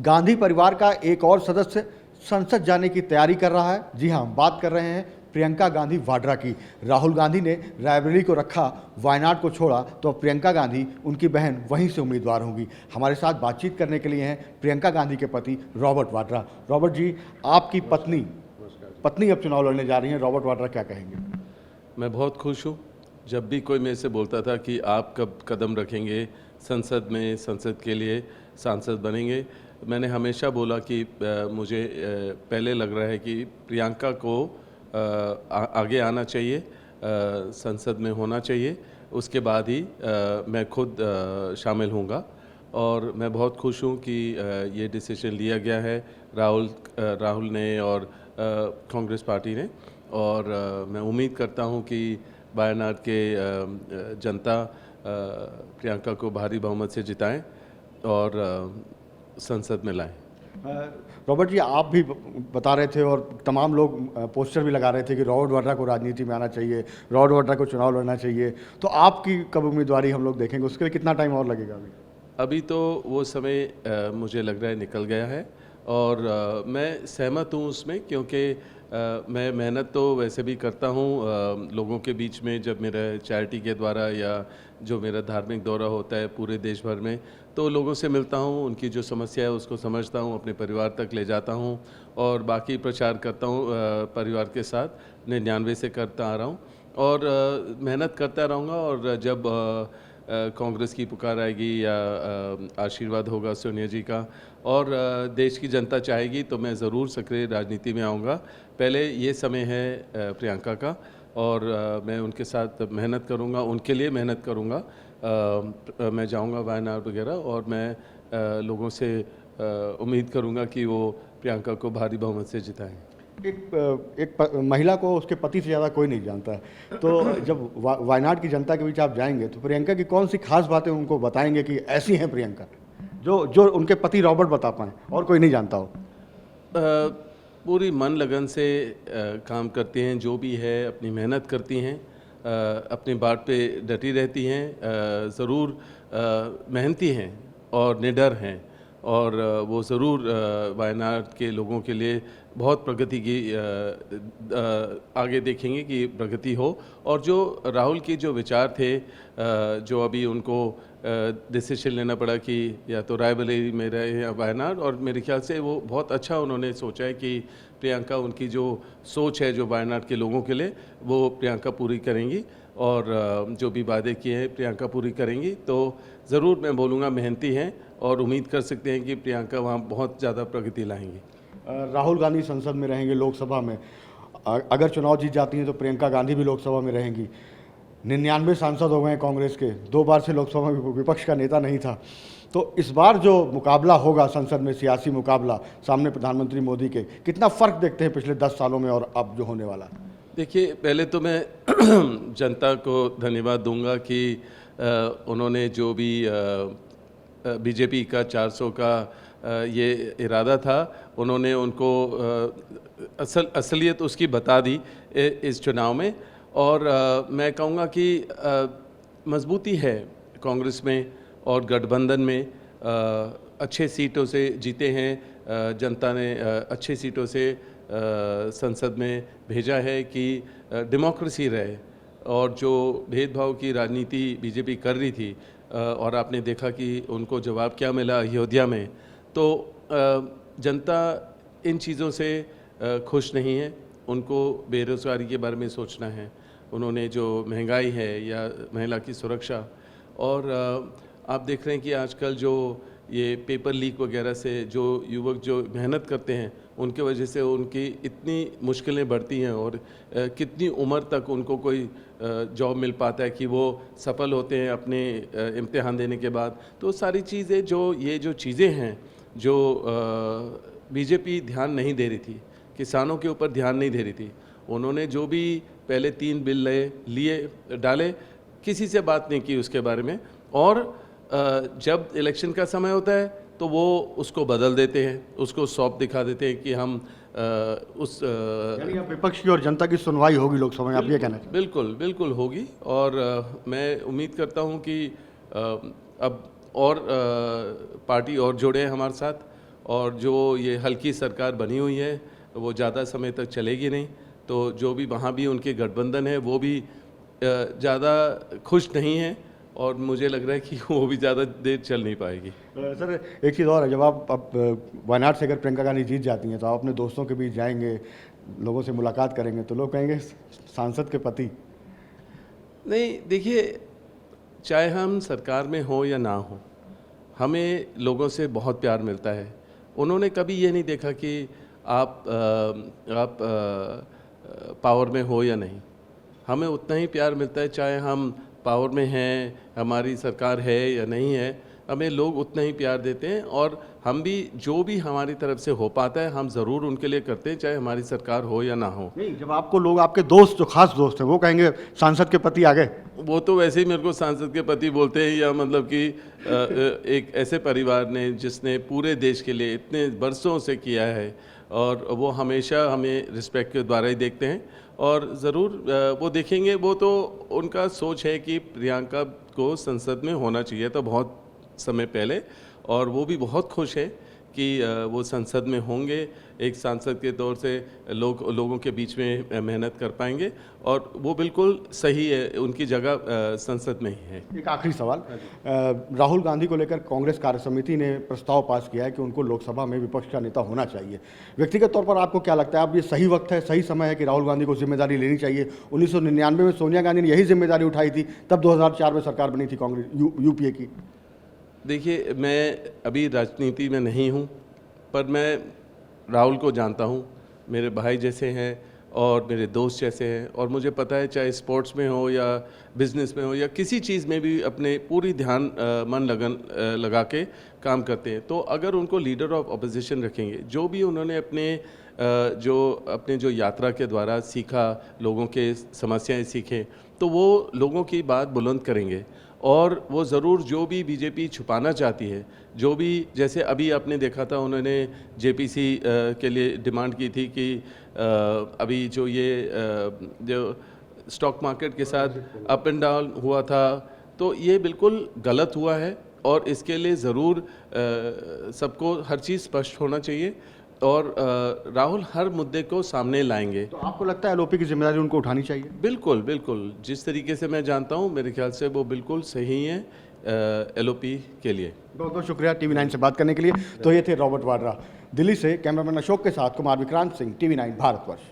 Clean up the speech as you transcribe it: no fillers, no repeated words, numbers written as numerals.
गांधी परिवार का एक और सदस्य संसद जाने की तैयारी कर रहा है। जी हां, बात कर रहे हैं प्रियंका गांधी वाड्रा की। राहुल गांधी ने रायबरेली को रखा, वायनाड को छोड़ा, तो अब प्रियंका गांधी उनकी बहन वहीं से उम्मीदवार होंगी। हमारे साथ बातचीत करने के लिए हैं प्रियंका गांधी के पति रॉबर्ट वाड्रा। रॉबर्ट जी, आपकी पत्नी अब चुनाव लड़ने जा रही हैं, रॉबर्ट वाड्रा क्या कहेंगे? मैं बहुत खुश हूँ। जब भी कोई मेरे से बोलता था कि आप कब कदम रखेंगे संसद में, संसद के लिए सांसद बनेंगे, मैंने हमेशा बोला कि मुझे पहले लग रहा है कि प्रियंका को आगे आना चाहिए, संसद में होना चाहिए, उसके बाद ही मैं खुद शामिल होऊंगा। और मैं बहुत खुश हूँ कि ये डिसीजन लिया गया है राहुल ने और कांग्रेस पार्टी ने। और मैं उम्मीद करता हूँ कि वायनाड के जनता प्रियंका को भारी बहुमत से जिताएं और संसद में लाएं। रॉबर्ट जी, आप भी बता रहे थे और तमाम लोग पोस्टर भी लगा रहे थे कि रॉबर्ट वाड्रा को राजनीति में आना चाहिए, रॉबर्ट वाड्रा को चुनाव लड़ना चाहिए। तो आपकी कब उम्मीदवारी हम लोग देखेंगे? उसके लिए कितना टाइम और लगेगा? अभी तो वो समय मुझे लग रहा है निकल गया है और मैं सहमत हूँ उसमें, क्योंकि मैं मेहनत तो वैसे भी करता हूँ लोगों के बीच में। जब मेरा चैरिटी के द्वारा या जो मेरा धार्मिक दौरा होता है पूरे देश भर में, तो लोगों से मिलता हूँ, उनकी जो समस्या है उसको समझता हूँ, अपने परिवार तक ले जाता हूँ और बाकी प्रचार करता हूँ परिवार के साथ। 99 से करता आ रहा हूँ और मेहनत करता रहूँगा। और जब कांग्रेस की पुकार आएगी या आशीर्वाद होगा सोनिया जी का और देश की जनता चाहेगी तो मैं ज़रूर सक्रिय राजनीति में आऊँगा। पहले ये समय है प्रियंका का और मैं उनके साथ मेहनत करूँगा, उनके लिए मेहनत करूँगा। मैं जाऊँगा वायनाड वगैरह और मैं लोगों से उम्मीद करूँगा कि वो प्रियंका को भारी बहुमत से जिताएं। एक महिला को उसके पति से ज़्यादा कोई नहीं जानता है। तो जब वायनाड की जनता के बीच आप जाएंगे तो प्रियंका की कौन सी खास बातें उनको बताएंगे कि ऐसी हैं प्रियंका, जो उनके पति रॉबर्ट बता पाएँ और कोई नहीं जानता हो? पूरी मन लगन से काम करती हैं, जो भी है अपनी मेहनत करती हैं, अपनी बात पे डटी रहती हैं, ज़रूर मेहनती हैं और निडर हैं और वो ज़रूर वायनाड के लोगों के लिए बहुत प्रगति की आगे देखेंगे कि प्रगति हो। और जो राहुल के जो विचार थे, जो अभी उनको डिसीजन लेना पड़ा कि या तो रायबरेली में रहे या वायनाड, और मेरे ख्याल से वो बहुत अच्छा उन्होंने सोचा है कि प्रियंका, उनकी जो सोच है जो वायनाड के लोगों के लिए, वो प्रियंका पूरी करेंगी और जो भी वादे किए हैं प्रियंका पूरी करेंगी। तो ज़रूर मैं बोलूँगा मेहनती हैं और उम्मीद कर सकते हैं कि प्रियंका वहाँ बहुत ज़्यादा प्रगति लाएंगी। राहुल गांधी संसद में रहेंगे, लोकसभा में। अगर चुनाव जीत जाती हैं तो प्रियंका गांधी भी लोकसभा में रहेंगी। 99 सांसद हो गए कांग्रेस के, 2 बार से लोकसभा में विपक्ष का नेता नहीं था। तो इस बार जो मुकाबला होगा संसद में, सियासी मुकाबला सामने प्रधानमंत्री मोदी के, कितना फ़र्क देखते हैं पिछले 10 सालों में और अब जो होने वाला? देखिए, पहले तो मैं जनता को धन्यवाद दूंगा कि उन्होंने जो भी बीजेपी का 400 का ये इरादा था, उन्होंने उनको असलियत उसकी बता दी इस चुनाव में। और मैं कहूँगा कि मजबूती है कांग्रेस में और गठबंधन में। अच्छे सीटों से जीते हैं, जनता ने अच्छे सीटों से संसद में भेजा है कि डेमोक्रेसी रहे। और जो भेदभाव की राजनीति बीजेपी कर रही थी और आपने देखा कि उनको जवाब क्या मिला अयोध्या में, तो जनता इन चीज़ों से खुश नहीं है। उनको बेरोज़गारी के बारे में सोचना है, उन्होंने जो महंगाई है या महिला की सुरक्षा। और आप देख रहे हैं कि आजकल जो ये पेपर लीक वगैरह से जो युवक जो मेहनत करते हैं, उनके वजह से उनकी इतनी मुश्किलें बढ़ती हैं और कितनी उम्र तक उनको कोई जॉब मिल पाता है कि वो सफल होते हैं अपने इम्तिहान देने के बाद। तो सारी चीज़ें जो चीज़ें हैं जो बीजेपी ध्यान नहीं दे रही थी, किसानों के ऊपर ध्यान नहीं दे रही थी। उन्होंने जो भी पहले 3 बिल डाले, किसी से बात नहीं की उसके बारे में। और जब इलेक्शन का समय होता है तो वो उसको बदल देते हैं, उसको सौंप दिखा देते हैं कि हम यानी विपक्ष की और जनता की सुनवाई होगी लोकसभा में, आप ये कहना चाहते हैं? बिल्कुल बिल्कुल होगी। और मैं उम्मीद करता हूँ कि अब और पार्टी और जुड़े हैं हमारे साथ और जो ये हल्की सरकार बनी हुई है वो ज़्यादा समय तक चलेगी नहीं, तो जो भी वहाँ भी उनके गठबंधन है वो भी ज़्यादा खुश नहीं है और मुझे लग रहा है कि वो भी ज़्यादा देर चल नहीं पाएगी। सर एक चीज़ और है, जब आप अब वायनाड से अगर प्रियंका गांधी जीत जाती हैं तो आप अपने दोस्तों के बीच जाएंगे, लोगों से मुलाकात करेंगे, तो लोग कहेंगे सांसद के पति। नहीं, देखिए, चाहे हम सरकार में हो या ना हो, हमें लोगों से बहुत प्यार मिलता है। उन्होंने कभी ये नहीं देखा कि आप पावर में हो या नहीं। हमें उतना ही प्यार मिलता है चाहे हम पावर में हैं, हमारी सरकार है या नहीं है, हमें लोग उतना ही प्यार देते हैं और हम भी जो भी हमारी तरफ से हो पाता है हम ज़रूर उनके लिए करते हैं, चाहे हमारी सरकार हो या ना हो। नहीं, जब आपको लोग, आपके दोस्त जो खास दोस्त हैं, वो कहेंगे सांसद के पति आ गए, वो तो वैसे ही मेरे को सांसद के पति बोलते हैं, या मतलब कि एक ऐसे परिवार ने जिसने पूरे देश के लिए इतने बरसों से किया है और वो हमेशा हमें रिस्पेक्ट के द्वारा ही देखते हैं और ज़रूर वो देखेंगे। वो तो उनका सोच है कि प्रियंका को संसद में होना चाहिए था बहुत समय पहले और वो भी बहुत खुश है कि वो संसद में होंगे, एक सांसद के तौर से लोगों के बीच में मेहनत कर पाएंगे और वो बिल्कुल सही है, उनकी जगह संसद में ही है। एक आखिरी सवाल, राहुल गांधी को लेकर कांग्रेस कार्य समिति ने प्रस्ताव पास किया है कि उनको लोकसभा में विपक्ष का नेता होना चाहिए। व्यक्तिगत तौर पर आपको क्या लगता है, अब ये सही वक्त है, सही समय है कि राहुल गांधी को जिम्मेदारी लेनी चाहिए? 1999 में सोनिया गांधी ने यही जिम्मेदारी उठाई थी, तब 2004 में सरकार बनी थी कांग्रेस यूपीए की। देखिए, मैं अभी राजनीति में नहीं हूँ, पर मैं राहुल को जानता हूँ, मेरे भाई जैसे हैं और मेरे दोस्त जैसे हैं और मुझे पता है चाहे स्पोर्ट्स में हो या बिजनेस में हो या किसी चीज़ में भी अपने पूरी ध्यान मन लगन लगा के काम करते हैं। तो अगर उनको लीडर ऑफ अपोजिशन रखेंगे, जो भी उन्होंने अपने जो यात्रा के द्वारा सीखा, लोगों के समस्याएं सीखें, तो वो लोगों की बात बुलंद करेंगे और वो ज़रूर जो भी बीजेपी छुपाना चाहती है, जो भी, जैसे अभी आपने देखा था उन्होंने जेपीसी के लिए डिमांड की थी कि अभी जो जो स्टॉक मार्केट के साथ अप एंड डाउन हुआ था, तो ये बिल्कुल गलत हुआ है और इसके लिए ज़रूर सबको हर चीज़ स्पष्ट होना चाहिए और राहुल हर मुद्दे को सामने लाएंगे। तो आपको लगता है एलओपी की जिम्मेदारी उनको उठानी चाहिए? बिल्कुल बिल्कुल, जिस तरीके से मैं जानता हूँ मेरे ख्याल से वो बिल्कुल सही है एलओपी के लिए। बहुत बहुत शुक्रिया TV9 से बात करने के लिए। तो ये थे रॉबर्ट वाड्रा। दिल्ली से कैमरामैन अशोक के साथ कुमार विक्रांत सिंह, TV9 भारतवर्ष।